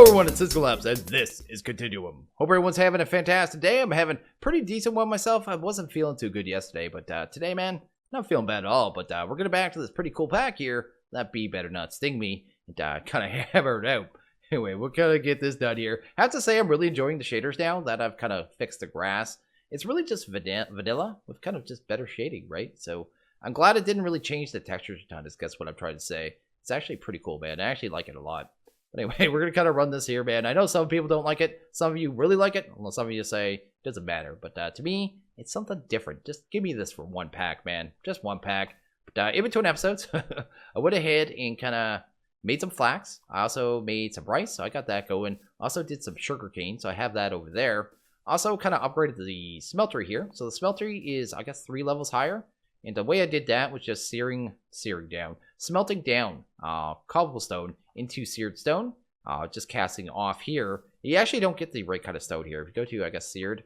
everyone, it's SystemCollapse, and this is Continuum. Hope everyone's having a fantastic day. I'm having a pretty decent one myself. I wasn't feeling too good yesterday, but today, man, not feeling bad at all. But we're getting back to this pretty cool pack here. That bee better not sting me and kind of hammer it out. Anyway, we'll kind of get this done here. I have to say, I'm really enjoying the shaders now that I've kind of fixed the grass. It's really just vanilla with kind of just better shading, right? So I'm glad it didn't really change the textures a ton, is guess what I'm trying to say. It's actually pretty cool, man. I actually like it a lot. Anyway, we're going to kind of run this here, man. I know some people don't like it. Some of you really like it. Well, some of you say it doesn't matter. But to me, it's something different. Just give me this for one pack, man. Just one pack. But in between episodes, I went ahead and kind of made some flax. I also made some rice, so I got that going. Also did some sugar cane, so I have that over there. Also kind of upgraded the smeltery here. So the smeltery is, I guess, 3 levels higher. And the way I did that was just smelting down cobblestone into seared stone, just casting off here. You actually don't get the right kind of stone here. If you go to, I guess, seared,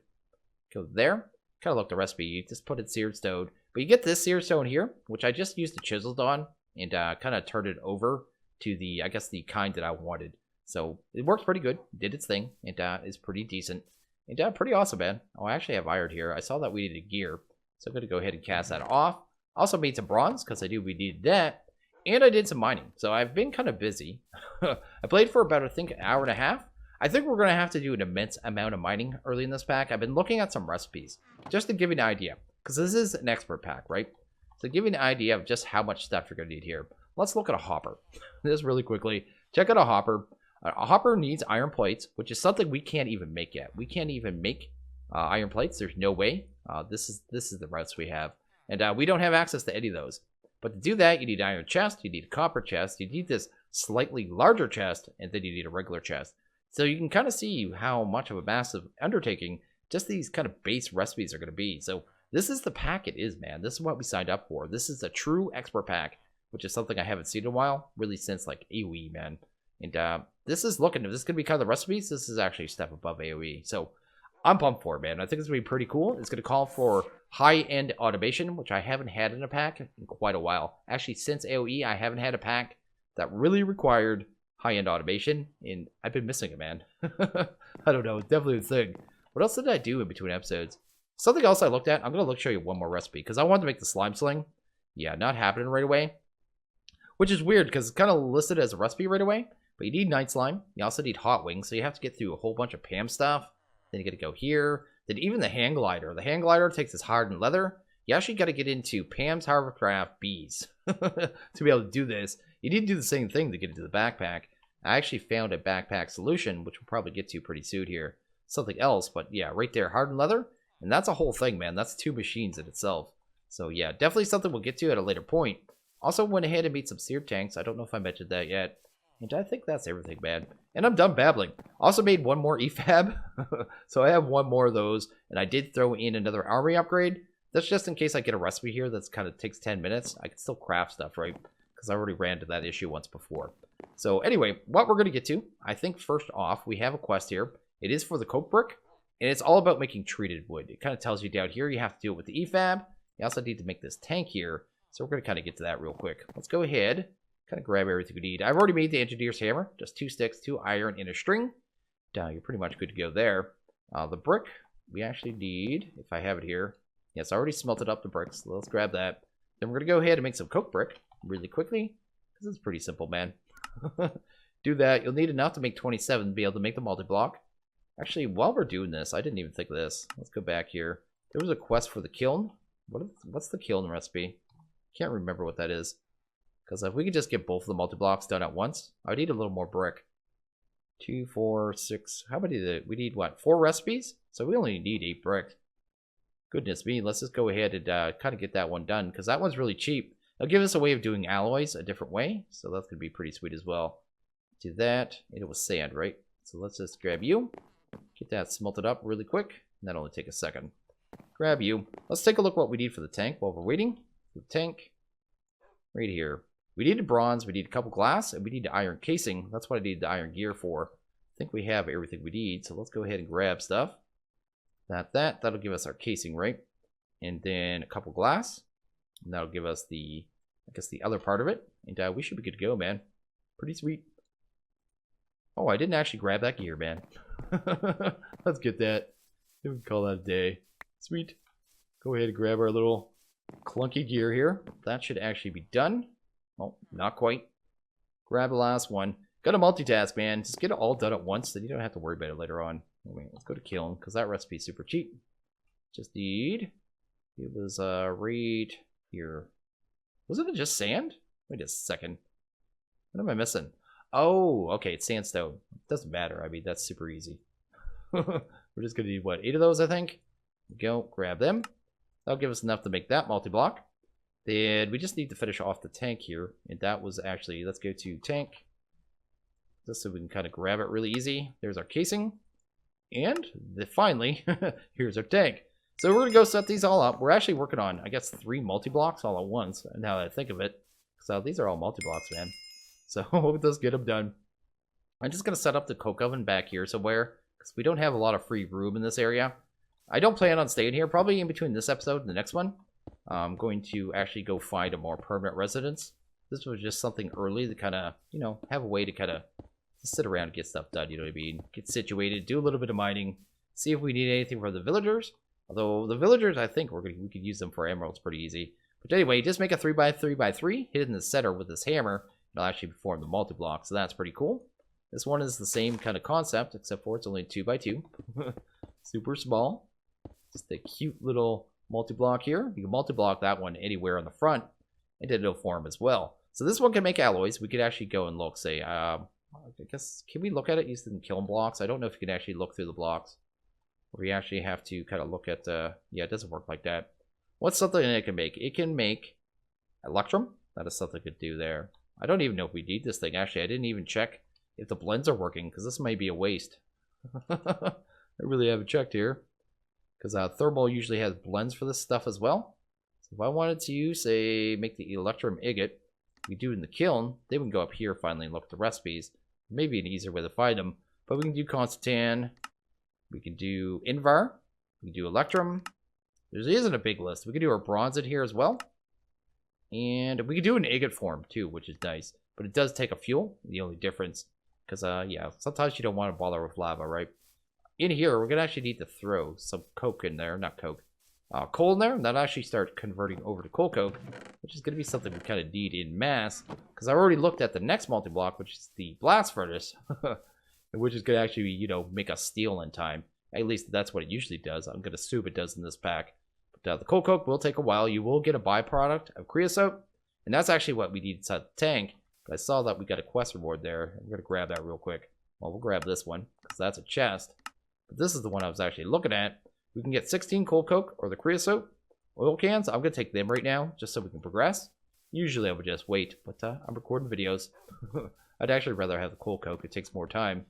go there, kind of look the recipe, you just put in seared stone. But you get this seared stone here, which I just used the chisels on and kind of turned it over to the, I guess, the kind that I wanted. So it works pretty good, did its thing, and is pretty decent. And pretty awesome, man. Oh, I actually have iron here. I saw that we needed gear. So I'm going to go ahead and cast that off. Also made some bronze, because we needed that. And I did some mining. So I've been kind of busy. I played for about, I think, an hour and a half. I think we're going to have to do an immense amount of mining early in this pack. I've been looking at some recipes, just to give you an idea. Because this is an expert pack, right? So give you an idea of just how much stuff you're going to need here. Let's look at a hopper. Just really quickly. Check out a hopper. A hopper needs iron plates, which is something we can't even make yet. We can't even make iron plates. There's no way. This is the routes we have. And we don't have access to any of those. But to do that, you need an iron chest, you need a copper chest, you need this slightly larger chest, and then you need a regular chest. So you can kind of see how much of a massive undertaking just these kind of base recipes are going to be. So this is the pack it is, man. This is what we signed up for. This is a true expert pack, which is something I haven't seen in a while, really since like AoE, man. And this is going to be kind of the recipes. This is actually a step above AoE. So I'm pumped for it, man. I think it's going to be pretty cool. It's going to call for high-end automation, which I haven't had in a pack in quite a while. Actually, since AoE, I haven't had a pack that really required high-end automation, and I've been missing it, man. I don't know. It's definitely a thing. What else did I do in between episodes? Something else I looked at. I'm going to show you one more recipe, because I wanted to make the slime sling. Yeah, not happening right away. Which is weird, because it's kind of listed as a recipe right away. But you need night slime. You also need hot wings, so you have to get through a whole bunch of Pam stuff. Then you got to go here. Then even the hand glider. The hand glider takes this hardened leather. You actually got to get into Pam's Hovercraft bees to be able to do this. You need to do the same thing to get into the backpack. I actually found a backpack solution, which we'll probably get to pretty soon here. Something else, but yeah, right there, hardened leather. And that's a whole thing, man. That's 2 machines in itself. So yeah, definitely something we'll get to at a later point. Also went ahead and made some seared tanks. I don't know if I mentioned that yet. And I think that's everything, man. And I'm done babbling. Also made one more EFAB. So I have one more of those. And I did throw in another armory upgrade. That's just in case I get a recipe here that's kind of takes 10 minutes. I can still craft stuff, right? Because I already ran into that issue once before. So anyway, what we're going to get to, I think first off, we have a quest here. It is for the coke brick. And it's all about making treated wood. It kind of tells you down here you have to do it with the EFAB. You also need to make this tank here. So we're going to kind of get to that real quick. Let's go ahead. Kind of grab everything we need. I've already made the engineer's hammer. Just 2 sticks, 2 iron, and a string. You're pretty much good to go there. The brick, we actually need, if I have it here. Yes, I already smelted up the bricks. So let's grab that. Then we're going to go ahead and make some coke brick really quickly. This is pretty simple, man. Do that. You'll need enough to make 27 to be able to make the multi-block. Actually, while we're doing this, I didn't even think of this. Let's go back here. There was a quest for the kiln. What's the kiln recipe? Can't remember what that is. Because if we could just get both of the multi-blocks done at once, I would need a little more brick. 2, 4, 6. How many did we need? What, 4 recipes? So we only need 8 brick. Goodness me, let's just go ahead and kind of get that one done. Because that one's really cheap. It'll give us a way of doing alloys a different way. So that's going to be pretty sweet as well. Do that. And it was sand, right? So let's just grab you. Get that smelted up really quick. And that'll only take a second. Grab you. Let's take a look what we need for the tank while we're waiting. The tank. Right here. We needed bronze, we need a couple glass, and we need the iron casing. That's what I need the iron gear for. I think we have everything we need, so let's go ahead and grab stuff. That'll give us our casing, right? And then a couple glass. And that'll give us the, I guess, the other part of it. And we should be good to go, man. Pretty sweet. Oh, I didn't actually grab that gear, man. Let's get that. We can call that a day. Sweet. Go ahead and grab our little clunky gear here. That should actually be done. Oh, not quite. Grab the last one. Gotta multitask, man. Just get it all done at once, then you don't have to worry about it later on. Anyway, let's go to kiln, because that recipe is super cheap. Just need... It was right here. Wasn't it just sand? Wait a second. What am I missing? Oh, okay, it's sandstone. It doesn't matter. I mean, that's super easy. We're just gonna need, what, 8 of those, I think? Go, grab them. That'll give us enough to make that multi-block. Then we just need to finish off the tank here. And that was actually, let's go to tank. Just so we can kind of grab it really easy. There's our casing. And finally, here's our tank. So we're going to go set these all up. We're actually working on, I guess, 3 multi-blocks all at once, now that I think of it. So these are all multi-blocks, man. So let's get them done. I'm just going to set up the coke oven back here somewhere, because we don't have a lot of free room in this area. I don't plan on staying here, probably in between this episode and the next one. I'm going to actually go find a more permanent residence. This was just something early to kind of, you know, have a way to kind of sit around and get stuff done, you know what I mean? Get situated, do a little bit of mining, see if we need anything for the villagers. Although the villagers, I think we could use them for emeralds pretty easy. But anyway, just make a 3x3x3, hit it in the center with this hammer. It'll actually form the multi-block, so that's pretty cool. This one is the same kind of concept, except for it's only 2x2. Super small. Just a cute little multi-block here. You can multi-block that one anywhere on the front, and it'll form as well. So this one can make alloys. We could actually go and look, say, I guess, can we look at it using kiln blocks? I don't know if you can actually look through the blocks. We actually have to kind of look at, yeah, it doesn't work like that. What's something it can make? It can make electrum. That is something it could do there. I don't even know if we need this thing. Actually, I didn't even check if the blends are working, because this might be a waste. I really haven't checked here, because thermal usually has blends for this stuff as well. So if I wanted to, say, make the electrum ingot, we do it in the kiln, then we can go up here finally and look at the recipes. Maybe an easier way to find them, but we can do Constantan. We can do Invar. We can do Electrum. There isn't a big list. We can do our bronze in here as well. And we can do an agate form too, which is nice. But it does take a fuel. The only difference. Because, yeah, sometimes you don't want to bother with lava, right? In here, we're going to actually need to throw some coke in there. Not coke. Coal in there. And that'll actually start converting over to coal coke. Which is going to be something we kind of need in mass. Because I already looked at the next multi-block, which is the blast furnace. Which is going to actually, you know, make us steel in time. At least that's what it usually does. I'm going to assume it does in this pack. But the coal coke will take a while. You will get a byproduct of creosote. And that's actually what we need inside the tank. But I saw that we got a quest reward there. I'm going to grab that real quick. Well, we'll grab this one, because that's a chest. But this is the one I was actually looking at. We can get 16 coal coke or the creosote oil cans. I'm going to take them right now, just so we can progress. Usually I would just wait, but I'm recording videos. I'd actually rather have the coal coke. It takes more time.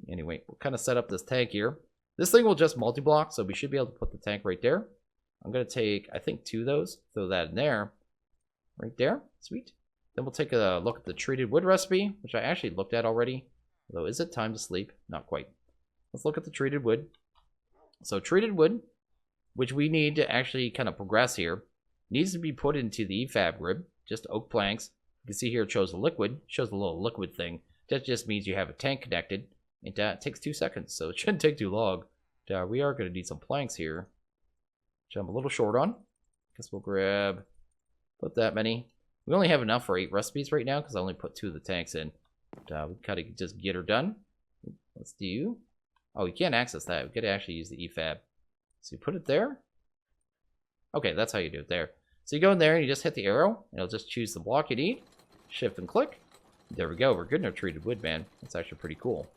Anyway, we'll kind of set up this tank here. This thing will just multi-block, so we should be able to put the tank right there. I'm going to take, I think, 2 of those. Throw that in there. Right there. Sweet. Then we'll take a look at the treated wood recipe, which I actually looked at already. Although, is it time to sleep? Not quite. Let's look at the treated wood. So, treated wood, which we need to actually kind of progress here, needs to be put into the EFAB grid. Just oak planks. You can see here it shows a liquid. It shows a little liquid thing. That just means you have a tank connected. It takes 2 seconds, so it shouldn't take too long. We are going to need some planks here, which I'm a little short on. Guess we'll grab, put that many. We only have enough for 8 recipes right now, because I only put 2 of the tanks in. But, we kind of just get her done. Let's do, oh, you can't access that. We got to actually use the EFAB. So you put it there. Okay, that's how you do it there. So you go in there and you just hit the arrow, and it'll just choose the block you need. Shift and click. There we go. We're good in our treated wood, man. That's actually pretty cool.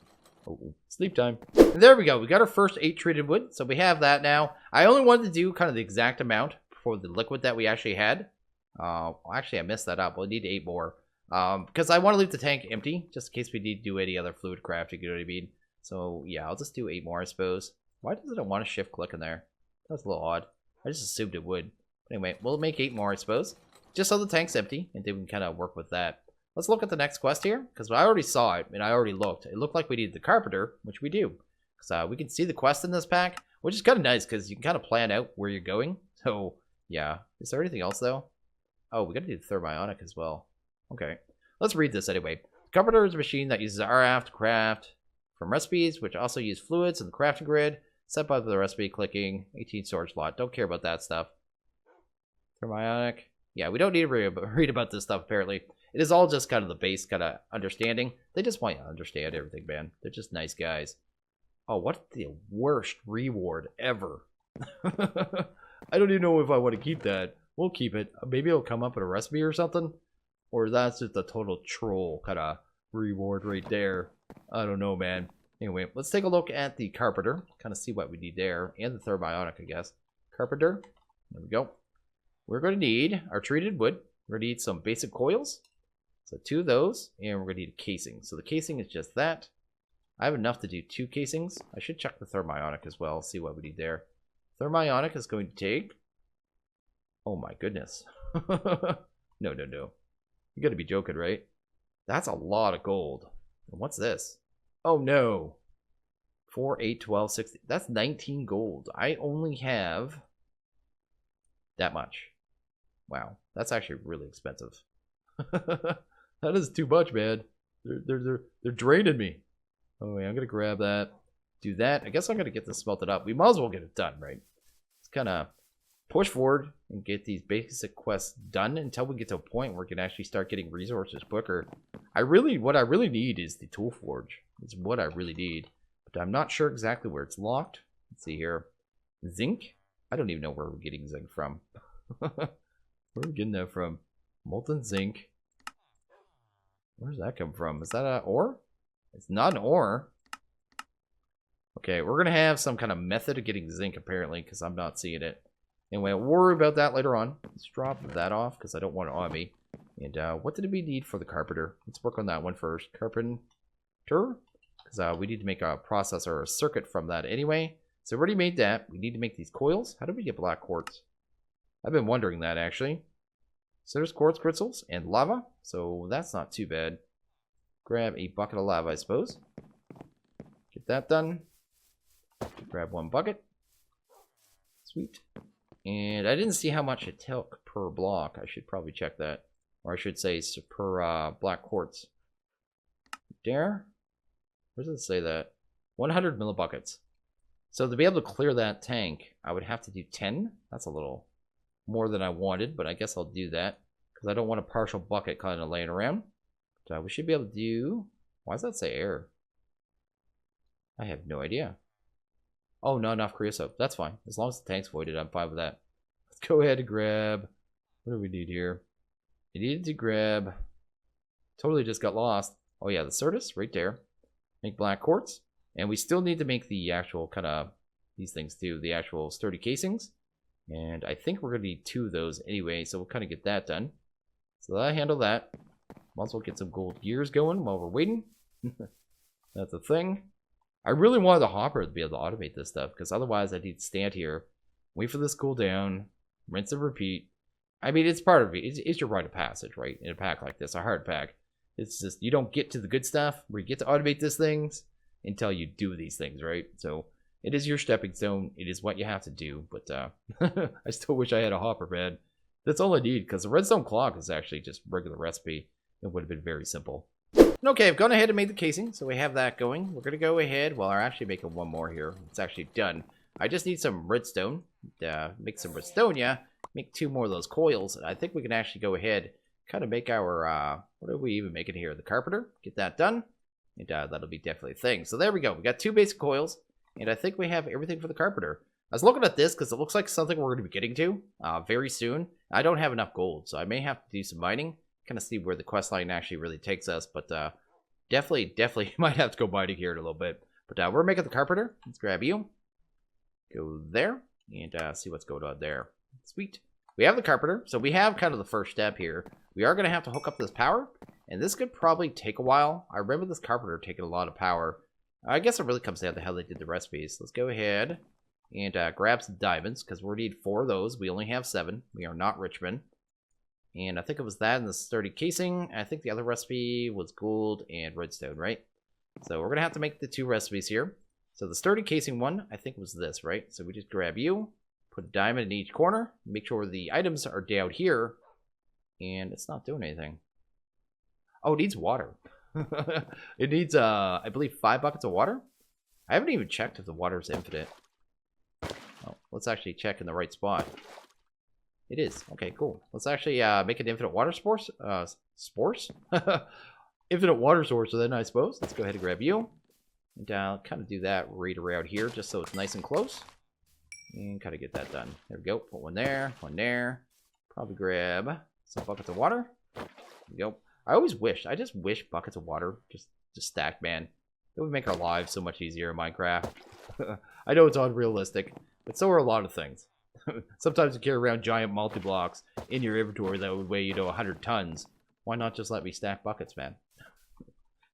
Oh, sleep time. And there we go. We got our first 8 treated wood. So we have that now. I only wanted to do kind of the exact amount for the liquid that we actually had. Actually, I messed that up. We'll need 8 more. Because I want to leave the tank empty, just in case we need to do any other fluid crafting, you know what I mean? So, yeah, I'll just do 8 more, I suppose. Why does it want to shift click in there? That's a little odd. I just assumed it would. But anyway, we'll make 8 more, I suppose. Just so the tank's empty, and then we can kind of work with that. Let's look at the next quest here, because I already saw it, and I already looked. It looked like we needed the Carpenter, which we do. So we can see the quest in this pack, which is kind of nice, because you can kind of plan out where you're going. So, yeah. Is there anything else, though? Oh, we got to do the Thermionic as well. Okay. Let's read this anyway. Carpenter is a machine that uses RF to craft from recipes, which also use fluids in the crafting grid. Set up the recipe, clicking 18 storage slot. Don't care about that stuff. Thermionic. Yeah, we don't need to read about this stuff, apparently. It is all just kind of the base kind of understanding. They just want you to understand everything, man. They're just nice guys. Oh, what the worst reward ever. I don't even know if I want to keep that. We'll keep it. Maybe it'll come up in a recipe or something. Or that's just a total troll kind of reward right there. I don't know, man. Anyway, let's take a look at the Carpenter. Kind of see what we need there. And the Thermionic, I guess. Carpenter. There we go. We're going to need our treated wood. We're going to need some basic coils. So 2 of those. And we're going to need a casing. So the casing is just that. I have enough to do 2 casings. I should check the Thermionic as well. See what we need there. Thermionic is going to take... Oh my goodness. No. You gotta be joking, right? That's a lot of gold. And what's this? Oh no. 4, 8, 12, 16. That's 19 gold. I only have that much. Wow. That's actually really expensive. That is too much, man. They're draining me. Oh wait, I'm gonna grab that. Do that. I guess I'm gonna get this smelted up. We might as well get it done, right? Let's kind of push forward and get these basic quests done until we get to a point where we can actually start getting resources quicker. What I really need is the tool forge. It's what I really need. But I'm not sure exactly where it's locked. Let's see here. Zinc? I don't even know where we're getting zinc from. Where are we getting that from? Molten zinc. Where does that come from? Is that an ore? It's not an ore. Okay, we're going to have some kind of method of getting zinc apparently because I'm not seeing it. Anyway, I'll worry about that later on. Let's drop that off because I don't want it on me. And what did we need for the Carpenter? Let's work on that one first. Carpenter. Because we need to make a processor or a circuit from that anyway. So we already made that. We need to make these coils. How do we get black quartz? I've been wondering that actually. So there's quartz crystals and lava. So that's not too bad. Grab a bucket of lava, I suppose. Get that done. Grab 1 bucket. Sweet. And I didn't see how much it took per block. I should probably check that. Or I should say per black quartz. There. Where does it say that? 100 millibuckets. So to be able to clear that tank, I would have to do 10. That's a little more than I wanted, but I guess I'll do that. Because I don't want a partial bucket kind of laying around. But we should be able to do... Why does that say air? I have no idea. Oh, not enough creosote. That's fine. As long as the tank's voided, I'm fine with that. Let's go ahead and grab... What do we need here? We needed to grab... Totally just got lost. Oh yeah, the Certus right there. Make black quartz. And we still need to make the actual kind of... These things too. The actual sturdy casings. And I think we're going to need 2 of those anyway. So we'll kind of get that done. So that'll handle that. Might as well get some gold gears going while we're waiting. That's a thing. I really wanted the hopper to be able to automate this stuff, because otherwise I need to stand here, wait for this cool down, rinse and repeat. I mean, it's part of it. It's your rite of passage, right? In a pack like this, a hard pack. It's just, you don't get to the good stuff where you get to automate these things until you do these things, right? So it is your stepping stone. It is what you have to do, but I still wish I had a hopper, man. That's all I need, because the redstone clock is actually just regular recipe. It would have been very simple. Okay, I've gone ahead and made the casing, so we have that going. We're going to go ahead, well, I'm actually making 1 more here. It's actually done. I just need some redstone. Make some redstone, yeah. Make 2 more of those coils. And I think we can actually go ahead, kind of make our, what are we even making here? The Carpenter. Get that done. And that'll be definitely a thing. So there we go. We got 2 basic coils. And I think we have everything for the Carpenter. I was looking at this because it looks like something we're going to be getting to very soon. I don't have enough gold, so I may have to do some mining. Kind of see where the quest line actually really takes us, but definitely might have to go mining here in a little bit. But we're making the Carpenter. Let's grab you. Go there and see what's going on there. Sweet. We have the Carpenter, so we have kind of the first step here. We are going to have to hook up this power, and this could probably take a while. I remember this Carpenter taking a lot of power. I guess it really comes down to how they did the recipes. Let's go ahead and grab some diamonds, because we need 4 of those. We only have 7. We are not Richmond. And I think it was that and the sturdy casing. I think the other recipe was gold and redstone, right? So we're going to have to make the 2 recipes here. So the sturdy casing one, I think was this, right? So we just grab you, put a diamond in each corner, make sure the items are down here. And it's not doing anything. Oh, it needs water. It needs, I believe, 5 buckets of water. I haven't even checked if the water is infinite. Oh, let's actually check in the right spot. It is. Okay, cool. Let's actually make an infinite water source. Spores? Infinite water source, then, I suppose. Let's go ahead and grab you. And kind of do that right around here, just so it's nice and close. And kind of get that done. There we go. Put one there, one there. Probably grab some buckets of water. There we go. I just wish buckets of water just stacked, man. It would make our lives so much easier in Minecraft. I know it's unrealistic, but so are a lot of things. Sometimes you carry around giant multi-blocks in your inventory that would weigh, 100 tons. Why not just let me stack buckets, man?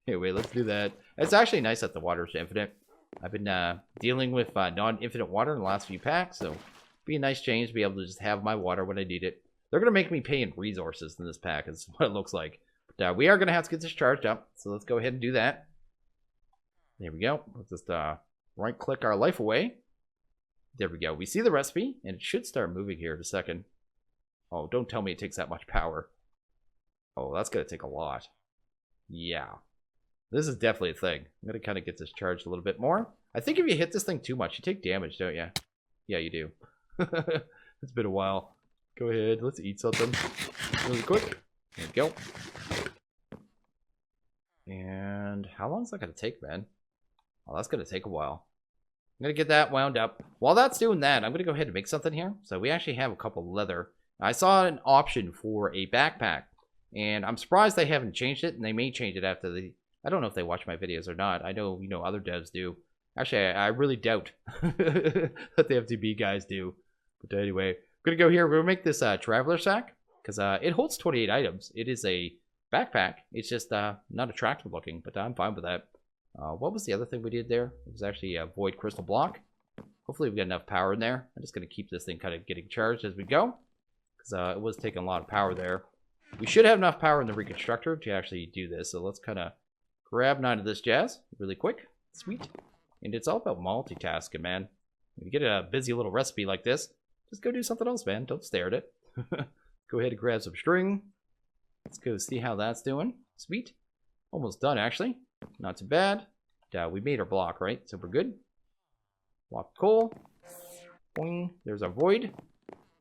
Anyway, let's do that. It's actually nice that the water is infinite. I've been dealing with non-infinite water in the last few packs, so it'd be a nice change to be able to just have my water when I need it. They're going to make me pay in resources in this pack, is what it looks like. But we are going to have to get this charged up, so let's go ahead and do that. There we go. Let's just right-click our life away. There we go. We see the recipe, and it should start moving here in a second. Oh, don't tell me it takes that much power. Oh, that's going to take a lot. Yeah. This is definitely a thing. I'm going to kind of get this charged a little bit more. I think if you hit this thing too much, you take damage, don't you? Yeah, you do. It's been a while. Go ahead. Let's eat something really quick. There we go. And how long is that going to take, man? Oh, that's going to take a while. I'm going to get that wound up. While that's doing that, I'm going to go ahead and make something here. So we actually have a couple of leather. I saw an option for a backpack. And I'm surprised they haven't changed it. And they may change it after the... I don't know if they watch my videos or not. I know, other devs do. Actually, I really doubt that the FTB guys do. But anyway, I'm going to go here. We're going to make this traveler sack. Because it holds 28 items. It is a backpack. It's just not attractive looking. But I'm fine with that. What was the other thing we did there? It was actually a void crystal block. Hopefully we got enough power in there. I'm just going to keep this thing kind of getting charged as we go. Because it was taking a lot of power there. We should have enough power in the reconstructor to actually do this. So let's kind of grab 9 of this jazz really quick. Sweet. And it's all about multitasking, man. When you get a busy little recipe like this, just go do something else, man. Don't stare at it. Go ahead and grab some string. Let's go see how that's doing. Sweet. Almost done, actually. Not too bad. We made our block, right? So we're good. Block of coal. Boing. There's our void.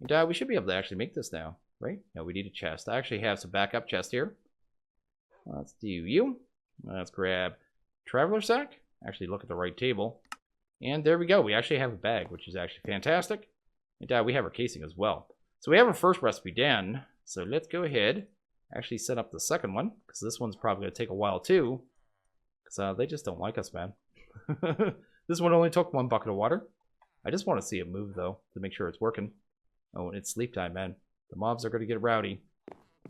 And we should be able to actually make this now, right? No, we need a chest. I actually have some backup chest here. Let's do you. Let's grab traveler sack. Actually look at the right table. And there we go. We actually have a bag, which is actually fantastic. And we have our casing as well. So we have our first recipe done. So let's go ahead. Actually set up the second one. Because this one's probably going to take a while too. Because they just don't like us, man. This one only took 1 bucket of water. I just want to see it move, though, to make sure it's working. Oh, and it's sleep time, man. The mobs are going to get rowdy.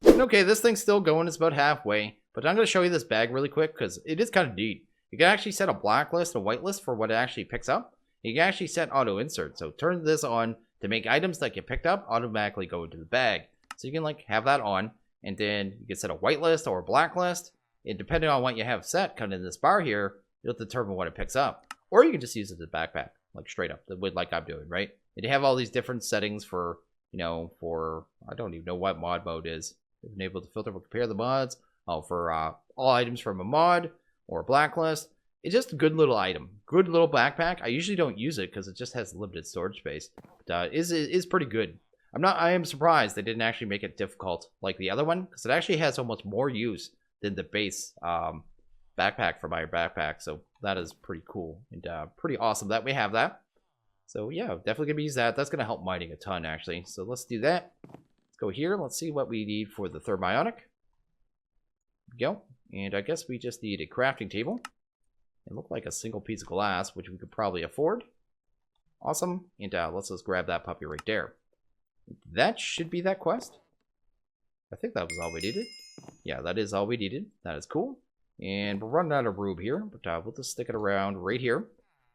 And okay, this thing's still going. It's about halfway. But I'm going to show you this bag really quick because it is kind of neat. You can actually set a blacklist and a whitelist for what it actually picks up. You can actually set auto insert. So turn this on to make items that get picked up automatically go into the bag. So you can like have that on. And then you can set a whitelist or a blacklist. And depending on what you have set kind of in this bar here, it'll determine what it picks up. Or you can just use it as a backpack, like straight up, like I'm doing, right? And you have all these different settings for, for, I don't even know what mod mode is. You've been able to filter or compare the mods. For all items from a mod or a blacklist. It's just a good little item. Good little backpack. I usually don't use it because it just has limited storage space. But is pretty good. I am surprised they didn't actually make it difficult like the other one. Because it actually has almost more use than the base backpack for my backpack. So that is pretty cool and pretty awesome that we have that. So yeah, definitely gonna use that. That's gonna help mining a ton actually. So let's do that. Let's go here. Let's see what we need for the thermionic. Go. And I guess we just need a crafting table. It looked like a single piece of glass, which we could probably afford. Awesome. And let's just grab that puppy right there. That should be that quest. I think that was all we needed. Yeah, that is all we needed. That is cool. And we're running out of room here, but we'll just stick it around right here.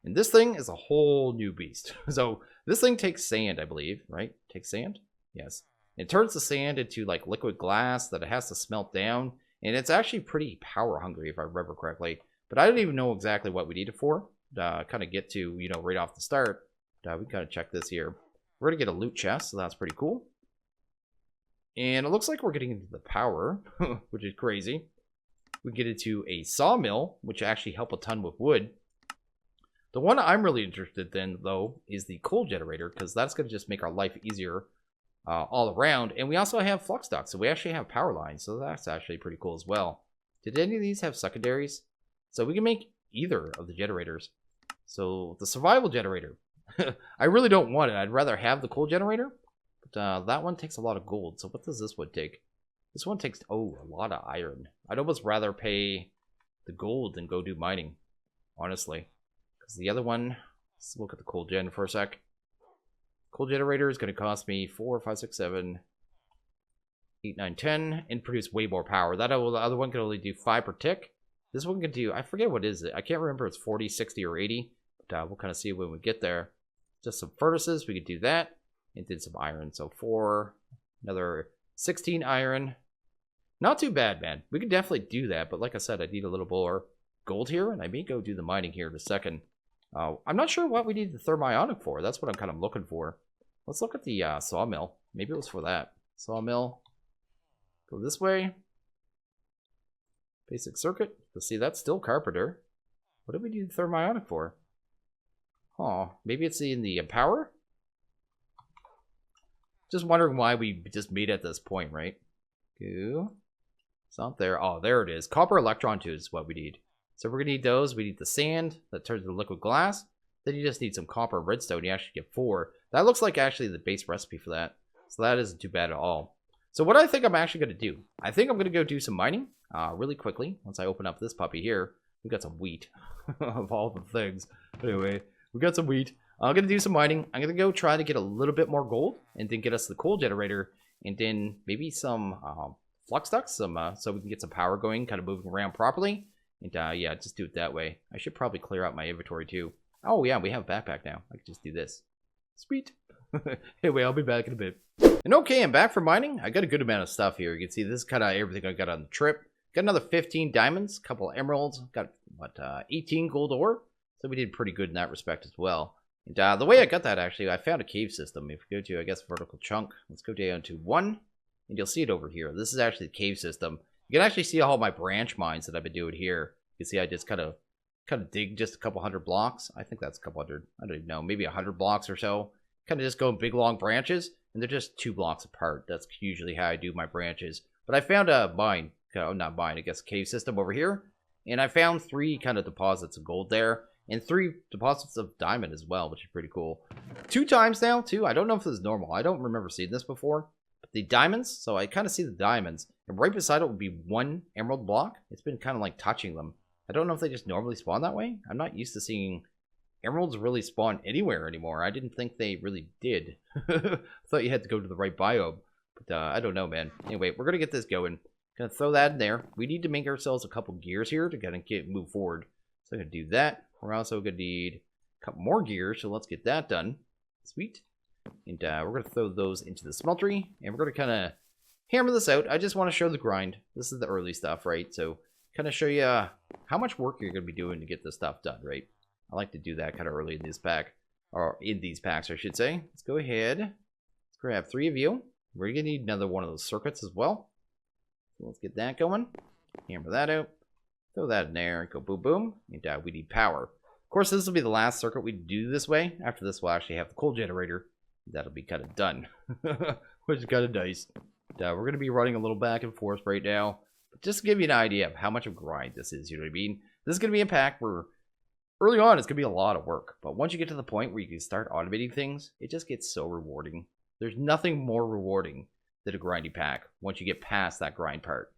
And this thing is a whole new beast. So this thing takes sand, I believe, right? Takes sand? Yes. It turns the sand into like liquid glass that it has to smelt down. And it's actually pretty power hungry, if I remember correctly. But I don't even know exactly what we need it for. Kind of get to, right off the start. We can kind of check this here. We're going to get a loot chest, so that's pretty cool. And it looks like we're getting into the power, which is crazy. We get into a sawmill, which actually help a ton with wood. The one I'm really interested in, though, is the coal generator, because that's going to just make our life easier all around. And we also have flux ducts, so we actually have power lines, so that's actually pretty cool as well. Did any of these have secondaries? So we can make either of the generators. So the survival generator, I really don't want it. I'd rather have the coal generator, but that one takes a lot of gold. So what does this one take? This one takes, oh, a lot of iron. I'd almost rather pay the gold than go do mining, honestly. Because the other one, let's look at the coal gen for a sec. Coal generator is going to cost me 4, 5, 6, 7, 8, 9, 10, and produce way more power. The other one can only do 5 per tick. This one can do, I forget what is it. I can't remember if it's 40, 60, or 80. But we'll kind of see when we get there. Just some furnaces, we could do that. And then some iron. So 4, another 16 iron. Not too bad, man. We could definitely do that. But like I said, I need a little more gold here. And I may go do the mining here in a second. I'm not sure what we need the thermionic for. That's what I'm kind of looking for. Let's look at the sawmill. Maybe it was for that. Sawmill. Go this way. Basic circuit. Let's see, that's still Carpenter. What did we do the thermionic for? Oh, maybe it's in the power? Just wondering why we just made at this point, right? Go. It's not there. Oh, there it is. Copper electron tubes is what we need. So we're going to need those. We need the sand that turns into liquid glass. Then you just need some copper redstone. You actually get 4. That looks like actually the base recipe for that. So that isn't too bad at all. So what I think I'm actually going to do, I think I'm going to go do some mining really quickly. Once I open up this puppy here, we got some wheat of all the things. Anyway, we got some wheat. I'm going to do some mining. I'm going to go try to get a little bit more gold and then get us the coal generator and then maybe some flux ducts so we can get some power going, kind of moving around properly. And yeah, just do it that way. I should probably clear out my inventory too. Oh yeah, we have a backpack now. I can just do this. Sweet. Anyway, I'll be back in a bit. And okay, I'm back for mining. I got a good amount of stuff here. You can see this is kind of everything I got on the trip. Got another 15 diamonds, a couple of emeralds. Got, what, 18 gold ore. So we did pretty good in that respect as well. And the way I got that, actually, I found a cave system. If you go to, I guess, vertical chunk. Let's go down to 1. And you'll see it over here. This is actually the cave system. You can actually see all my branch mines that I've been doing here. You can see I just kind of dig just a couple hundred blocks. I think that's a couple hundred. I don't even know. Maybe 100 blocks or so. Kind of just go in big, long branches. And they're just 2 blocks apart. That's usually how I do my branches. But I found a mine. Oh, not mine. I guess a cave system over here. And I found 3 kind of deposits of gold there. And 3 deposits of diamond as well, which is pretty cool. 2 times now, too. I don't know if this is normal. I don't remember seeing this before. But the diamonds, so I kind of see the diamonds. And right beside it would be 1 emerald block. It's been kind of like touching them. I don't know if they just normally spawn that way. I'm not used to seeing emeralds really spawn anywhere anymore. I didn't think they really did. I thought you had to go to the right biome. But I don't know, man. Anyway, we're going to get this going. Gonna throw that in there. We need to make ourselves a couple gears here to kind of move forward. So I'm going to do that. We're also going to need a couple more gears. So let's get that done. Sweet. And we're going to throw those into the smeltery. And we're going to kind of hammer this out. I just want to show the grind. This is the early stuff, right? So kind of show you how much work you're going to be doing to get this stuff done, right? I like to do that kind of early in this pack. Or in these packs, I should say. Let's go ahead. Let's grab 3 of you. We're going to need another one of those circuits as well. So let's get that going. Hammer that out. Throw that in there. Go boom, boom. And we need power. Of course, this will be the last circuit we do this way. After this, we'll actually have the coal generator. That'll be kind of done. Which is kind of nice. We're going to be running a little back and forth right now. But just to give you an idea of how much of a grind this is, you know what I mean? This is going to be a pack where early on it's going to be a lot of work. But once you get to the point where you can start automating things, it just gets so rewarding. There's nothing more rewarding than a grindy pack once you get past that grind part.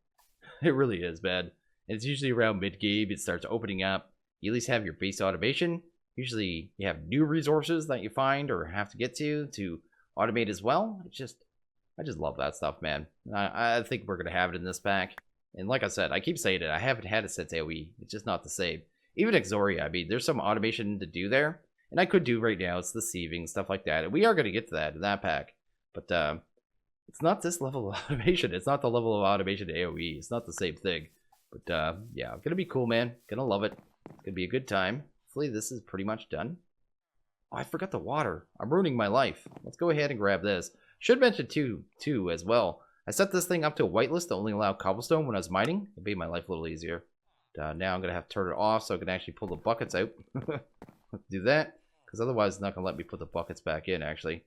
It really is, man. And it's usually around mid-game. It starts opening up. You at least have your base automation. Usually you have new resources that you find or have to get to automate as well. I just love that stuff, man. I think we're going to have it in this pack. And like I said, I keep saying it. I haven't had it since AoE. It's just not the same. Even Exoria, I mean, there's some automation to do there. And I could do right now. It's the sieving, stuff like that. And we are going to get to that in that pack. But it's not this level of automation. It's not the level of automation to AoE. It's not the same thing. But yeah, going to be cool, man. Going to love it. It's going to be a good time. Hopefully this is pretty much done. Oh, I forgot the water. I'm ruining my life. Let's go ahead and grab this. Should mention too as well. I set this thing up to a whitelist to only allow cobblestone when I was mining. It made my life a little easier. Now I'm going to have to turn it off so I can actually pull the buckets out. Let's do that, because otherwise it's not going to let me put the buckets back in, actually.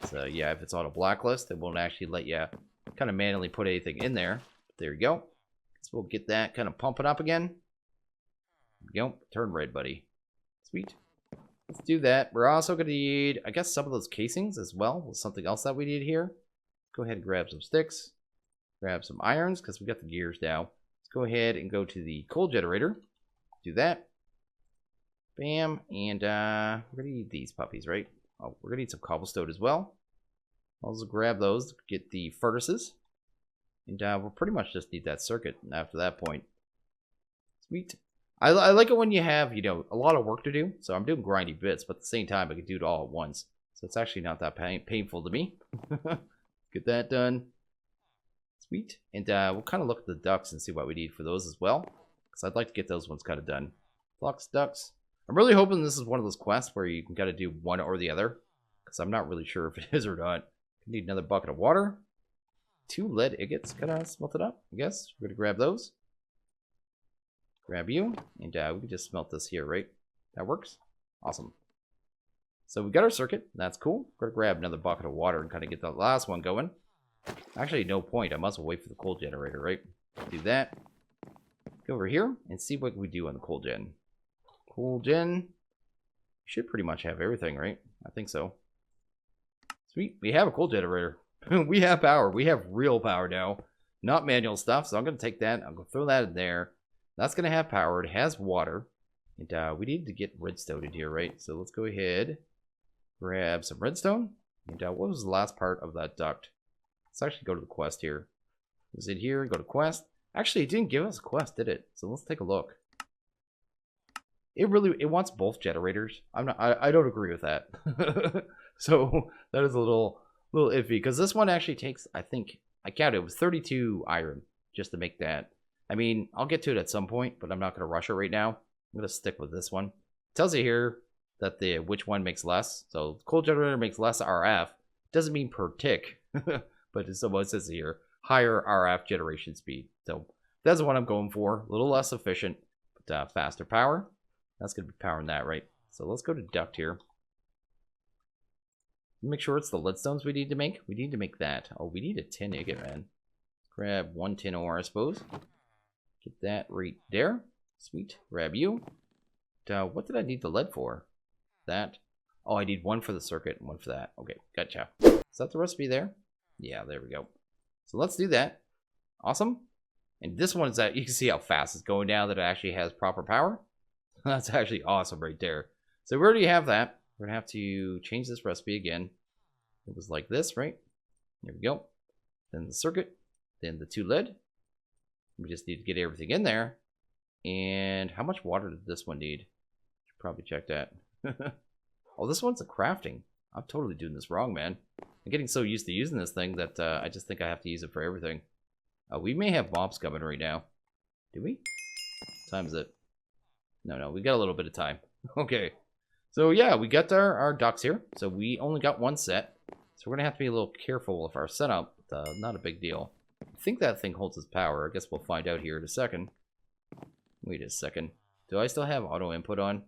So, yeah, if it's on a blacklist, it won't actually let you kind of manually put anything in there. But there you go. So we'll get that kind of pumping up again. There we go. Turn red, buddy. Sweet. Let's do that. We're also going to need, I guess, some of those casings as well. With something else that we need here. Go ahead and grab some sticks. Grab some irons, because we got the gears now. Go ahead and go to the coal generator. Do that. Bam. And we're going to need these puppies, right? Oh, we're going to need some cobblestone as well. I'll also grab those to get the furnaces. And we'll pretty much just need that circuit after that point. Sweet. I like it when you have, you know, a lot of work to do. So I'm doing grindy bits, but at the same time, I can do it all at once. So it's actually not that painful to me. Get that done. Sweet. And we'll kind of look at the ducks and see what we need for those as well. Because I'd like to get those ones kind of done. Flux, ducks. I'm really hoping this is one of those quests where you can kind of do one or the other. Because I'm not really sure if it is or not. Need another bucket of water. 2 lead ingots. Kind of smelt it up, I guess. We're going to grab those. Grab you. And we can just smelt this here, right? That works. Awesome. So we got our circuit. That's cool. We're going to grab another bucket of water and kind of get the last one going. Actually, no point. I must wait for the coal generator, right? Do that. Go over here and see what we do on the coal gen. Coal gen. Should pretty much have everything, right? I think so. Sweet. We have a coal generator. We have power. We have real power now. Not manual stuff. So I'm going to take that. I'm going to throw that in there. That's going to have power. It has water. And we need to get redstone in here, right? So let's go ahead. Grab some redstone. And what was the last part of that duct? Let's actually go to the quest here. Is it here? Go to quest. Actually, it didn't give us a quest, did it? So let's take a look. It wants both generators. I don't agree with that. So that is a little iffy, because this one actually takes, I think, I counted, it was 32 iron just to make that. I mean, I'll get to it at some point, but I'm not going to rush it right now. I'm going to stick with this one. It tells you here that which one makes less. So coal generator makes less RF. Doesn't mean per tick. But it's what it says here, higher RF generation speed. So that's what I'm going for. A little less efficient, but faster power. That's going to be powering that, right? So let's go to duct here. Make sure it's the leadstones we need to make. We need to make that. Oh, we need a tin ingot, man. Grab 1 tin ore, I suppose. Get that right there. Sweet. Grab you. What did I need the lead for? That. Oh, I need 1 for the circuit and 1 for that. Okay, gotcha. Is that the recipe there? Yeah, there we go. So let's do that. Awesome. And this one is that you can see how fast it's going now that it actually has proper power. That's actually awesome right there. So we already have that. We're gonna have to change this recipe again. It was like this, right? There we go. Then the circuit, then the 2 lead. We just need to get everything in there. And how much water did this one need? Should probably check that. Oh, this one's a crafting. I'm totally doing this wrong, man. I'm getting so used to using this thing that I just think I have to use it for everything. We may have mobs coming right now. Do we? What time is it? No, we got a little bit of time. Okay. So yeah, we got our ducks here. So we only got 1 set. So we're going to have to be a little careful with our setup. But, not a big deal. I think that thing holds its power. I guess we'll find out here in a second. Wait a second. Do I still have auto input on?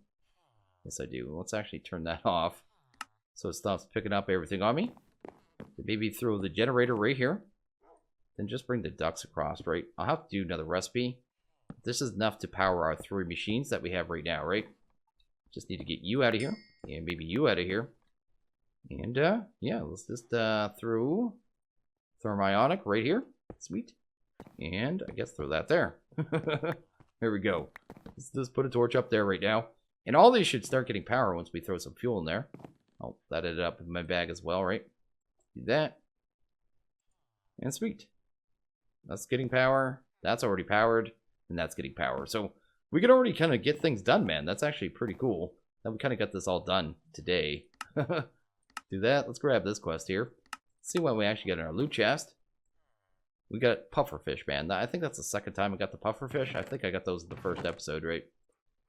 Yes, I do. Let's actually turn that off, so it stops picking up everything on me. Maybe throw the generator right here. Then just bring the ducts across, right? I'll have to do another recipe. This is enough to power our 3 machines that we have right now, right? Just need to get you out of here. And maybe you out of here. And, yeah, let's just throw thermionic right here. Sweet. And I guess throw that there. There we go. Let's just put a torch up there right now. And all these should start getting power once we throw some fuel in there. Oh, that ended up in my bag as well, right? Do that. And sweet. That's getting power. That's already powered. And that's getting power. So we can already kind of get things done, man. That's actually pretty cool. That we kind of got this all done today. Do that. Let's grab this quest here. See what we actually got in our loot chest. We got pufferfish, man. I think that's the second time I got the pufferfish. I think I got those in the first episode, right?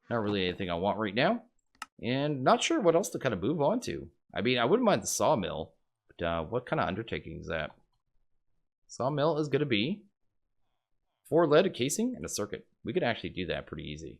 Not really anything I want right now. And not sure what else to kind of move on to. I mean, I wouldn't mind the sawmill. But what kind of undertaking is that? Sawmill is going to be 4 lead, a casing, and a circuit. We could actually do that pretty easy.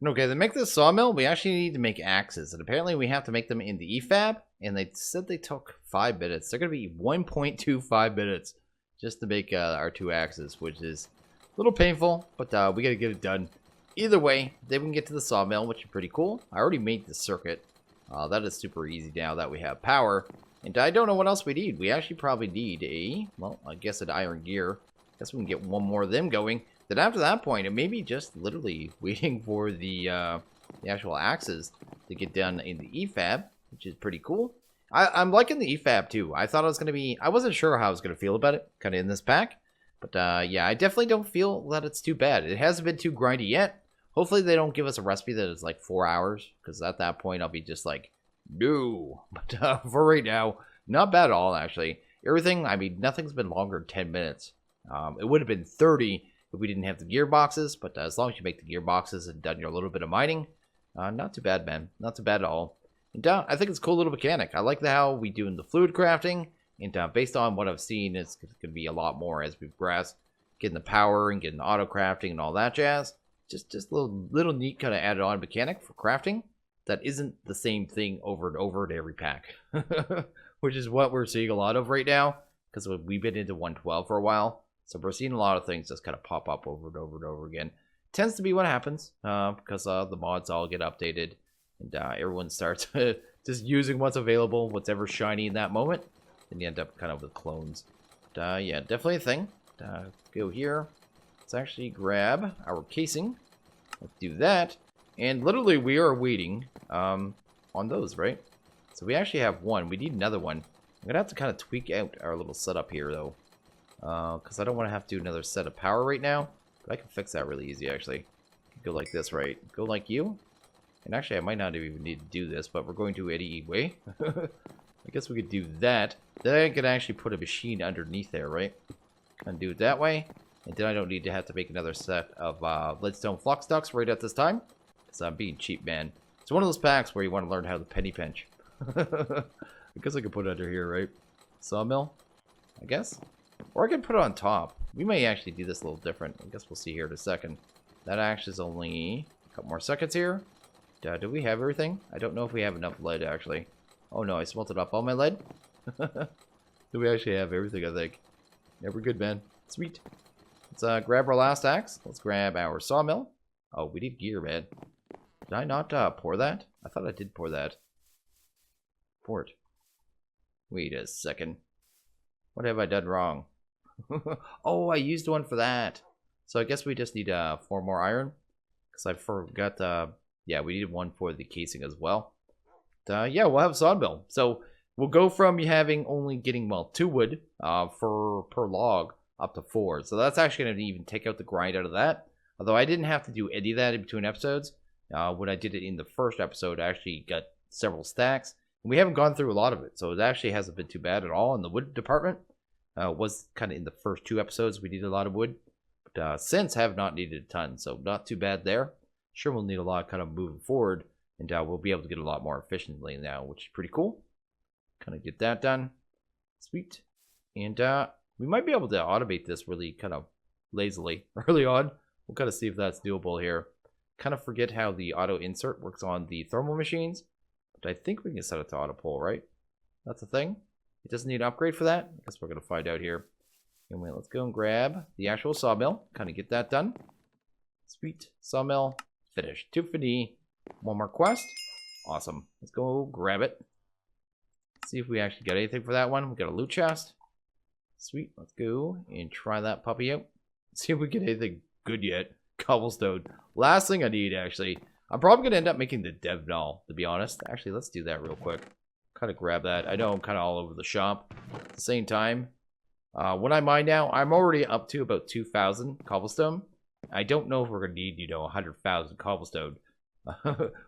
Okay, to make this sawmill, we actually need to make axes. And apparently we have to make them in the EFAB. And they said they took 5 minutes. They're going to be 1.25 minutes just to make our 2 axes, which is a little painful. But we got to get it done. Either way, then we can get to the sawmill, which is pretty cool. I already made the circuit. That is super easy now that we have power. And I don't know what else we need. We actually probably need a, well, I guess an iron gear. Guess we can get 1 more of them going. Then after that point, it may be just literally waiting for the actual axes to get done in the EFAB, which is pretty cool. I'm liking the EFAB too. I thought it was going to be, I wasn't sure how I was going to feel about it, kind of in this pack. But yeah, I definitely don't feel that it's too bad. It hasn't been too grindy yet. Hopefully they don't give us a recipe that is like 4 hours, because at that point I'll be just like, no. But for right now, not bad at all actually. Everything, I mean, nothing's been longer than 10 minutes. It would have been 30 if we didn't have the gearboxes, but as long as you make the gearboxes and done your little bit of mining, not too bad, man. Not too bad at all. And I think it's a cool little mechanic. I like how we do in the fluid crafting, and based on what I've seen, it's going to be a lot more as we progress, getting the power and getting the auto crafting and all that jazz. Just a little neat kind of added on mechanic for crafting that isn't the same thing over and over in every pack, which is what we're seeing a lot of right now, because we've been into 112 for a while. So we're seeing a lot of things just kind of pop up over and over and over again. Tends to be what happens because the mods all get updated and everyone starts just using what's available, what's ever shiny in that moment. Then you end up kind of with clones. Yeah, definitely a thing. Go here. Let's actually grab our casing. Let's do that. And literally we are waiting on those, right? So we actually have 1. We need another one. I'm going to have to kind of tweak out our little setup here, though. Because I don't want to have to do another set of power right now. But I can fix that really easy, actually. Go like this, right? Go like you. And actually, I might not even need to do this, but we're going to anyway. I guess we could do that. Then I could actually put a machine underneath there, right? And do it that way. And then I don't need to have to make another set of leadstone flux ducts right at this time. Because I'm being cheap, man. It's one of those packs where you want to learn how to penny pinch. I guess I could put it under here, right? Sawmill, I guess. Or I can put it on top. We may actually do this a little different. I guess we'll see here in a second. That actually is only a couple more seconds here. Do we have everything? I don't know if we have enough lead, actually. Oh no, I smelted up all my lead. Do we actually have everything, I think? Yeah, we're good, man. Sweet. Let's grab our last axe. Let's grab our sawmill. Oh, we need gear, man. Did I not pour that? I thought I did pour that. Pour it. Wait a second. What have I done wrong? Oh, I used one for that. So I guess we just need 4 more iron. Because I forgot, yeah, we needed 1 for the casing as well. Yeah, we'll have a sawmill. So we'll go from having only getting, well, 2 wood per log up to 4. So that's actually going to even take out the grind out of that. Although I didn't have to do any of that in between episodes. When I did it in the first episode, I actually got several stacks. And we haven't gone through a lot of it. So it actually hasn't been too bad at all in the wood department. Was kind of in the first 2 episodes we needed a lot of wood. But since have not needed a ton. So not too bad there. Sure, we'll need a lot kind of moving forward. And we'll be able to get a lot more efficiently now, which is pretty cool. Kind of get that done. Sweet. And we might be able to automate this really kind of lazily early on. We'll kind of see if that's doable here. Kind of forget how the auto insert works on the thermal machines. But I think we can set it to auto pull, right? That's a thing. It doesn't need an upgrade for that. I guess we're going to find out here. Anyway, let's go and grab the actual sawmill. Kind of get that done. Sweet. Sawmill. Finished. Tiffany. 1 more quest. Awesome. Let's go grab it. See if we actually got anything for that one. We got a loot chest. Sweet. Let's go and try that puppy out. See if we get anything good yet. Cobblestone. Last thing I need, actually. I'm probably going to end up making the dev null, to be honest. Actually, let's do that real quick. Kind of grab that. I know I'm kind of all over the shop. At the same time, when I mine now, I'm already up to about 2,000 cobblestone. I don't know if we're going to need, 100,000 cobblestone.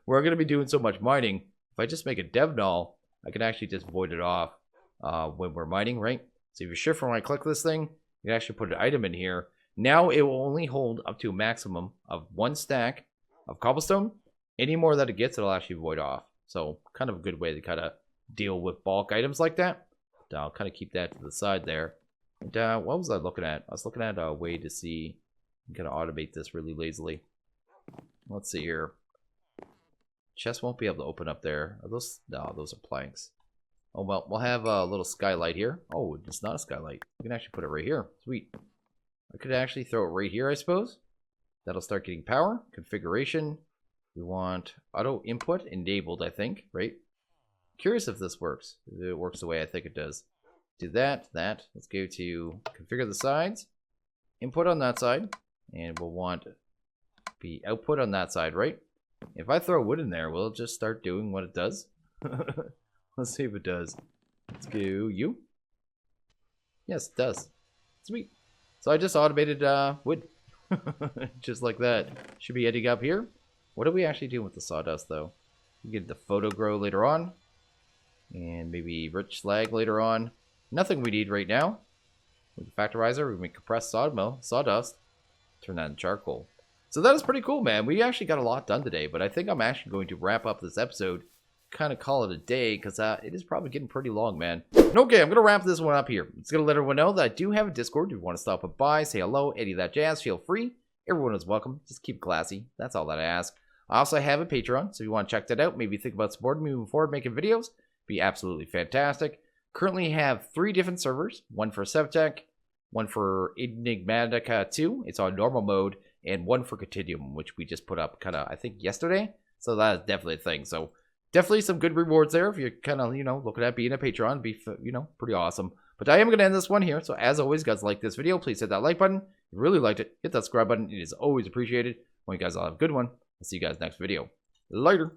We're going to be doing so much mining. If I just make a dev null, I can actually just void it off when we're mining, right? So if you shift when I click this thing, you can actually put an item in here. Now it will only hold up to a maximum of 1 stack of cobblestone. Any more that it gets, it'll actually void off. So kind of a good way to kind of deal with bulk items like that. I'll kind of keep that to the side there. And what was I looking at? I was looking at a way to see. I'm gonna automate this really lazily. Let's see here. Chest won't be able to open up there. Are those? No, those are planks. Oh well, we'll have a little skylight here. Oh, it's not a skylight. We can actually put it right here. Sweet. I could actually throw it right here, I suppose. That'll start getting power. Configuration. We want auto input enabled, I think, right? Curious if this works. If it works the way I think it does. Do that, that. Let's go to configure the sides. Input on that side. And we'll want the output on that side, right? If I throw wood in there, will it just start doing what it does? Let's see if it does. Let's go you. Yes, it does. Sweet. So I just automated wood. Just like that. Should be ending up here. What do we actually do with the sawdust, though? We get the photo grow later on. And maybe rich slag later on. Nothing we need right now. With the factorizer, we make compressed sawdust. Turn that into charcoal. So that is pretty cool, man. We actually got a lot done today, but I think I'm actually going to wrap up this episode, kind of call it a day, because it is probably getting pretty long, man. Okay, I'm going to wrap this one up here. I'm just going to let everyone know that I do have a Discord. If you want to stop by, say hello, any of that jazz, feel free. Everyone is welcome. Just keep it classy. That's all that I ask. I also have a Patreon, so if you want to check that out, maybe think about supporting me moving forward, making videos. Be absolutely fantastic. Currently have 3 different servers. One for Sevtech, one for Enigmatica 2. It's on normal mode. And one for Continuum, which we just put up kind of, I think, yesterday. So that is definitely a thing. So definitely some good rewards there if you're kind of, looking at being a Patreon. Be, pretty awesome. But I am going to end this one here. So as always, guys, like this video, please hit that like button. If you really liked it, hit that subscribe button. It is always appreciated. Well, you guys all have a good one. I'll see you guys next video. Later.